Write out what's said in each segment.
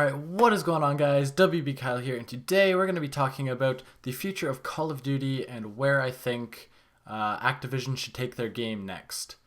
Alright, what is going on, guys? WB Kyle here, and today we're going to be talking about the future of Call of Duty and where I think Activision should take their game next.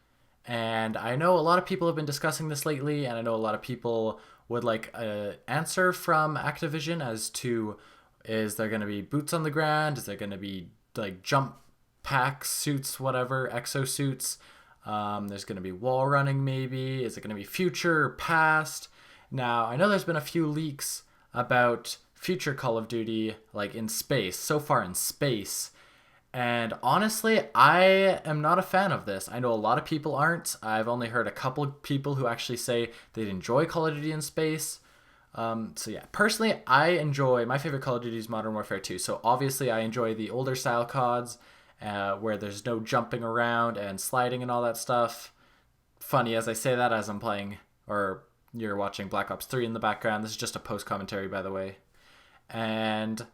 And I know a lot of people have been discussing this lately, and I know a lot of people would like an answer from Activision as to, is there going to be boots on the ground? Is there going to be like jump packs, suits, whatever, exosuits? There's going to be wall running maybe. Is it going to be future or past? Now, I know there's been a few leaks about future Call of Duty, like in space, so far in space. And honestly, I am not a fan of this. I know a lot of people aren't. I've only heard a couple people who actually say they'd enjoy Call of Duty in space. So yeah, personally, my favorite Call of Duty is Modern Warfare 2. So obviously I enjoy the older style CODs, where there's no jumping around and sliding and all that stuff. Funny as I say that as I'm playing, or you're watching Black Ops 3 in the background. This is just a post commentary, by the way. And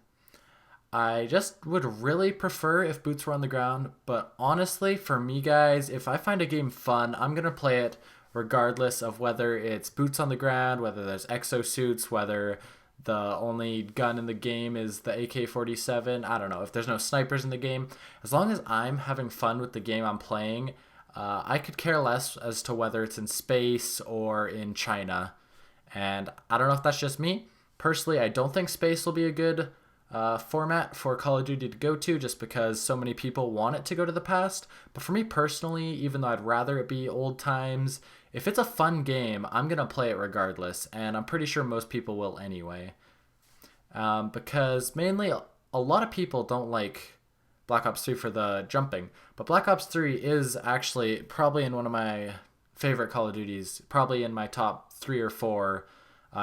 I just would really prefer if boots were on the ground. But honestly, for me, guys, if I find a game fun, I'm going to play it regardless of whether it's boots on the ground, whether there's exosuits, whether the only gun in the game is the AK-47. I don't know. If there's no snipers in the game, as long as I'm having fun with the game I'm playing, I could care less as to whether it's in space or in China. And I don't know if that's just me. Personally, I don't think space will be a good format for Call of Duty to go to, just because so many people want it to go to the past. But for me personally, even though I'd rather it be old times, if it's a fun game, I'm going to play it regardless. And I'm pretty sure most people will anyway. Because mainly a lot of people don't like Black Ops 3 for the jumping, but Black Ops 3 is actually probably in one of my favorite Call of Duties, probably in my top 3 or 4,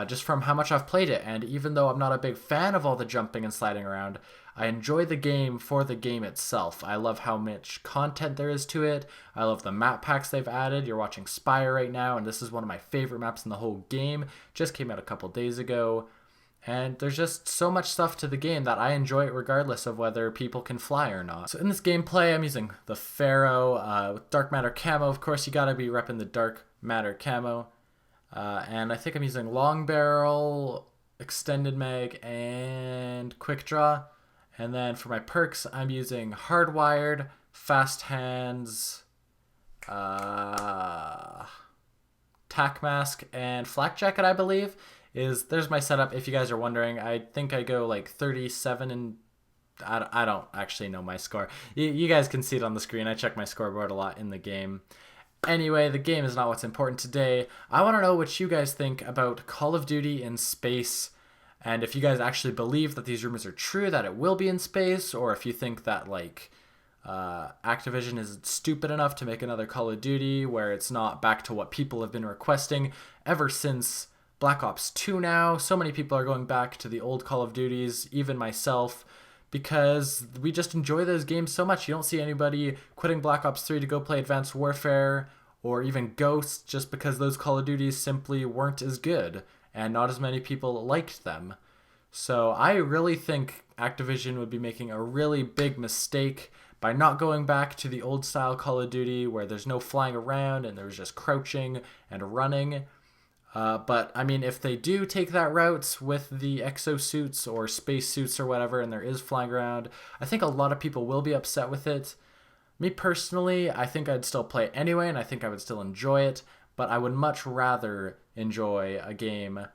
just from how much I've played it. And even though I'm not a big fan of all the jumping and sliding around, I enjoy the game for the game itself. I love how much content there is to it. I love the map packs they've added. You're watching Spire right now, and this is one of my favorite maps in the whole game. Just came out a couple days ago. And there's just so much stuff to the game that I enjoy it regardless of whether people can fly or not. So in this gameplay, I'm using the Pharaoh with Dark Matter camo. Of course, you gotta be repping the Dark Matter camo. And I think I'm using Long Barrel, Extended Mag, and Quick Draw. And then for my perks, I'm using Hardwired, Fast Hands, Tac Mask, and Flak Jacket, I believe. There's my setup if you guys are wondering. I think I go like 37 and I don't actually know my score. You guys can see it on the screen. I check my scoreboard a lot in the game. Anyway, the game is not what's important today. I want to know what you guys think about Call of Duty in space, and if you guys actually believe that these rumors are true, that it will be in space, or if you think that like Activision is stupid enough to make another Call of Duty where it's not back to what people have been requesting ever since Black Ops 2 now. So many people are going back to the old Call of Duties, even myself, because we just enjoy those games so much. You don't see anybody quitting Black Ops 3 to go play Advanced Warfare or even Ghosts just because those Call of Duties simply weren't as good and not as many people liked them. So I really think Activision would be making a really big mistake by not going back to the old style Call of Duty where there's no flying around and there's just crouching and running. But I mean, if they do take that route with the exosuits or spacesuits or whatever, and there is flying around, I think a lot of people will be upset with it. Me personally, I think I'd still play it anyway, and I think I would still enjoy it, but I would much rather enjoy a game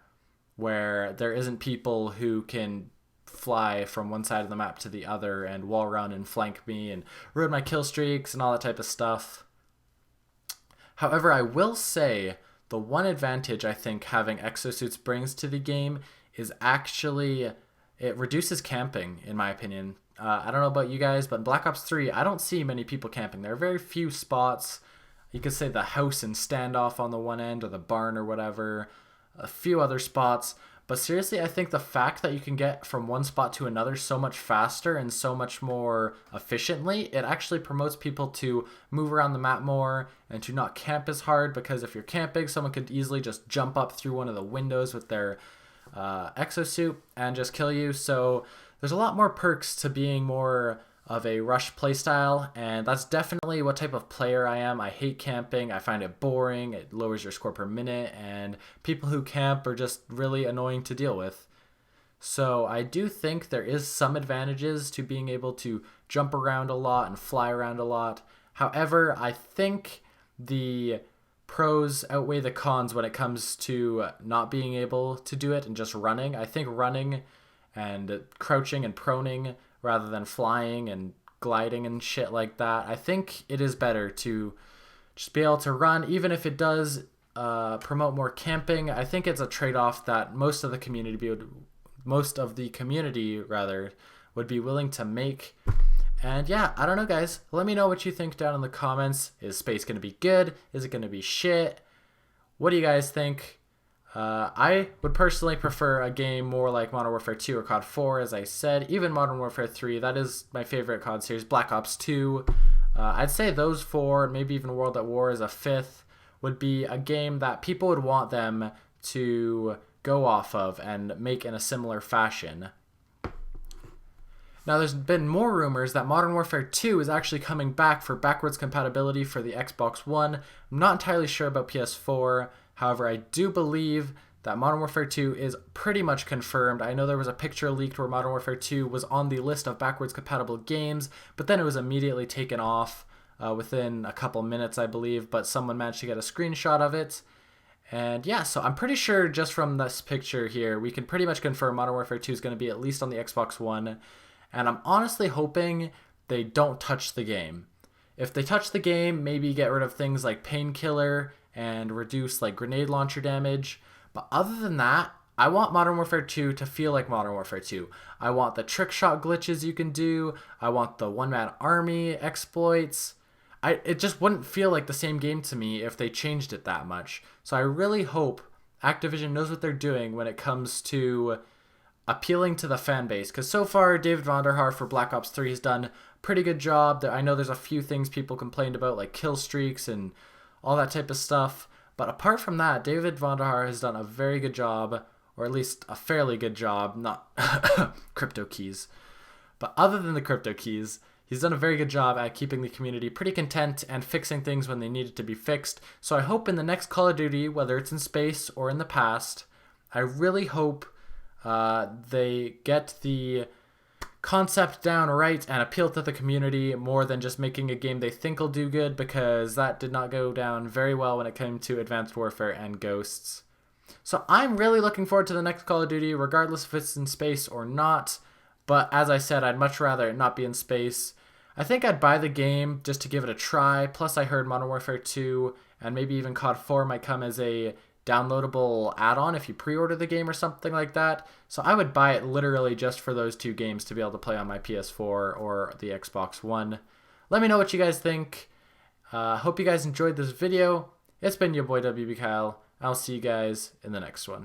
where there isn't people who can fly from one side of the map to the other and wall run and flank me and ruin my kill streaks and all that type of stuff. However, I will say the one advantage I think having exosuits brings to the game is actually it reduces camping, in my opinion. I don't know about you guys, but in Black Ops 3, I don't see many people camping. There are very few spots. You could say the house and standoff on the one end or the barn or whatever. A few other spots. But seriously, I think the fact that you can get from one spot to another so much faster and so much more efficiently, it actually promotes people to move around the map more and to not camp as hard, because if you're camping, someone could easily just jump up through one of the windows with their exosuit and just kill you. So there's a lot more perks to being more of a rush playstyle, and that's definitely what type of player I am. I hate camping. I find it boring. It lowers your score per minute, and people who camp are just really annoying to deal with. So I do think there is some advantages to being able to jump around a lot and fly around a lot. However, I think the pros outweigh the cons when it comes to not being able to do it and just running. I think running and crouching and proning rather than flying and gliding and shit like that, I think it is better to just be able to run, even if it does promote more camping. I think it's a trade-off that most of the community would be willing to make. And yeah, I don't know, guys. Let me know what you think down in the comments. Is space going to be good? Is it going to be shit? What do you guys think? I would personally prefer a game more like Modern Warfare 2 or COD 4, as I said. Even Modern Warfare 3, that is my favorite COD series. Black Ops 2. I'd say those four, maybe even World at War as a fifth, would be a game that people would want them to go off of and make in a similar fashion. Now, there's been more rumors that Modern Warfare 2 is actually coming back for backwards compatibility for the Xbox One. I'm not entirely sure about PS4. However, I do believe that Modern Warfare 2 is pretty much confirmed. I know there was a picture leaked where Modern Warfare 2 was on the list of backwards compatible games, but then it was immediately taken off within a couple minutes, I believe, but someone managed to get a screenshot of it. And yeah, so I'm pretty sure just from this picture here, we can pretty much confirm Modern Warfare 2 is going to be at least on the Xbox One. And I'm honestly hoping they don't touch the game. If they touch the game, maybe get rid of things like Painkiller and reduce like grenade launcher damage. But other than that, I want Modern Warfare 2 to feel like Modern Warfare 2. I want the trick shot glitches you can do. I want the one-man army exploits. It just wouldn't feel like the same game to me if they changed it that much. So I really hope Activision knows what they're doing when it comes to appealing to the fan base, because so far David Vonderhaar for Black Ops 3 has done a pretty good job. I know there's a few things people complained about, like kill streaks and all that type of stuff, but apart from that, David Vonderhaar has done a very good job, or at least a fairly good job, not crypto keys, but other than the crypto keys, he's done a very good job at keeping the community pretty content and fixing things when they needed to be fixed. So I hope in the next Call of Duty, whether it's in space or in the past, I really hope they get the concept down right and appeal to the community more than just making a game they think will do good, because that did not go down very well when it came to Advanced Warfare and Ghosts. So I'm really looking forward to the next Call of Duty, regardless if it's in space or not. But as I said, I'd much rather it not be in space. I think I'd buy the game just to give it a try. Plus I heard Modern Warfare 2 and maybe even COD 4 might come as a downloadable add-on if you pre-order the game or something like that. So I would buy it literally just for those two games to be able to play on my PS4 or the Xbox One. Let me know what you guys think. Hope you guys enjoyed this video. It's been your boy WB Kyle. I'll see you guys in the next one.